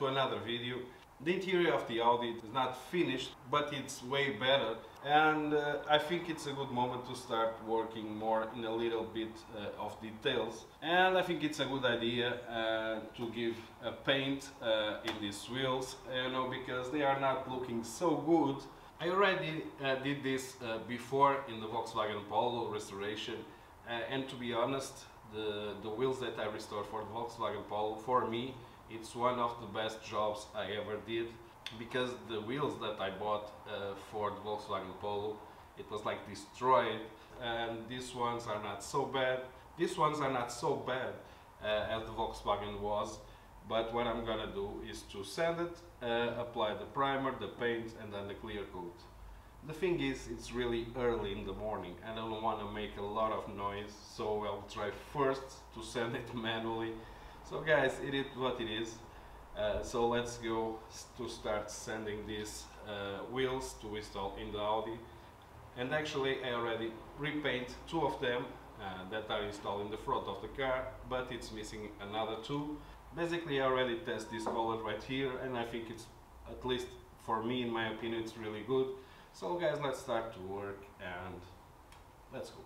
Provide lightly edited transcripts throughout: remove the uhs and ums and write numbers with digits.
to another video. The interior of the Audi is not finished, but it's way better, and I think it's a good moment to start working more in a little bit of details. And I think it's a good idea to give a paint in these wheels, you know, because they are not looking so good. I already did this before in the Volkswagen Polo restoration, and to be honest, the wheels that I restored for the Volkswagen Polo, for me, it's one of the best jobs I ever did, because the wheels that I bought for the Volkswagen Polo, it was like destroyed, and these ones are not so bad. These ones are not so bad as the Volkswagen was, but what I'm gonna do is to sand it, apply the primer, the paint, and then the clear coat. The thing is, it's really early in the morning and I don't want to make a lot of noise, so I'll try first to sand it manually. So guys, it is what it is. So let's go to start sanding these wheels to install in the Audi. And actually I already repaint two of them that are installed in the front of the car, but it's missing another two. Basically I already test this color right here, and I think it's, at least for me, in my opinion, it's really good. So guys, let's start to work and let's go.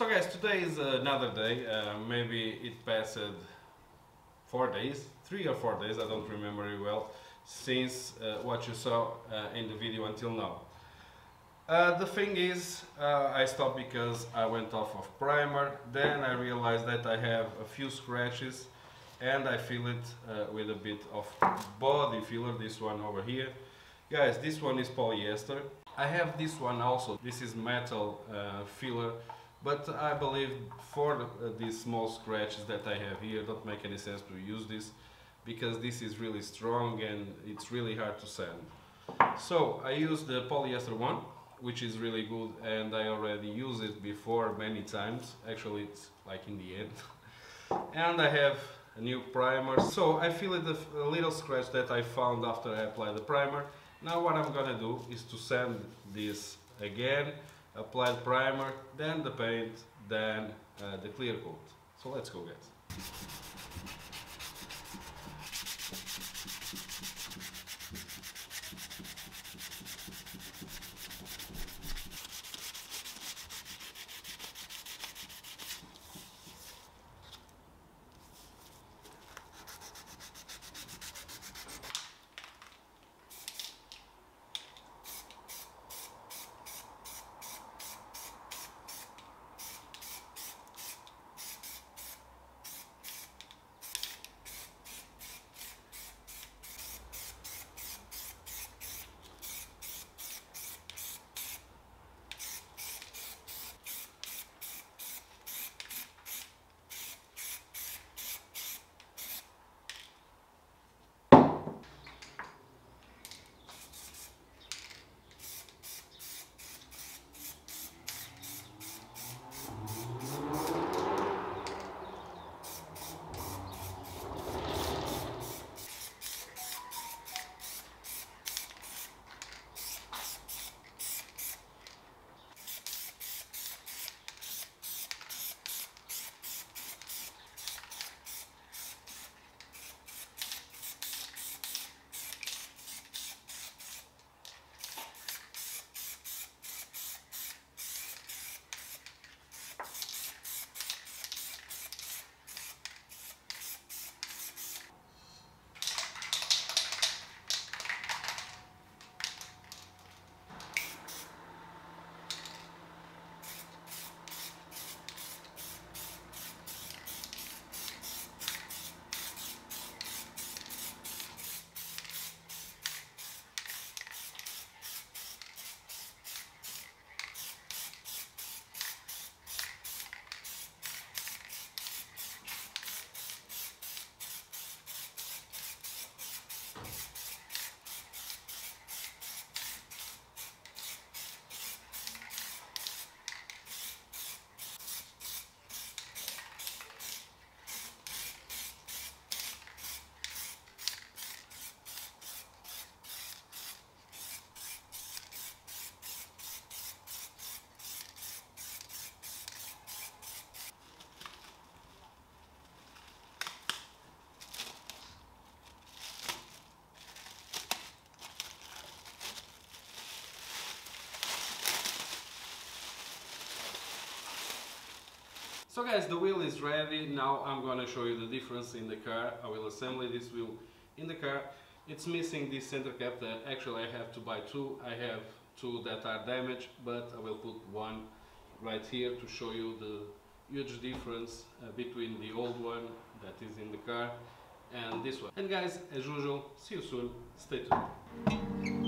So guys, today is another day. Maybe it passed 4 days, 3 or 4 days, I don't remember very well, since what you saw in the video until now. The thing is, I stopped because I went off of primer, then I realized that I have a few scratches and I fill it with a bit of body filler, this one over here. Guys, this one is polyester. I have this one also, this is metal filler, but I believe for these small scratches that I have here, don't make any sense to use this, because this is really strong and it's really hard to sand. So I use the polyester one, which is really good, and I already used it before many times. Actually, it's like in the end. And I have a new primer. So I fill it a little scratch that I found after I applied the primer. Now what I'm gonna do is to sand this again, apply the primer, then the paint, then the clear coat. So let's go, guys. So guys, the wheel is ready. Now I'm gonna show you the difference in the car. I will assemble this wheel in the car. It's missing this center cap that actually I have to buy two. I have two that are damaged, but I will put one right here to show you the huge difference between the old one that is in the car and this one. And guys, as usual, see you soon. Stay tuned.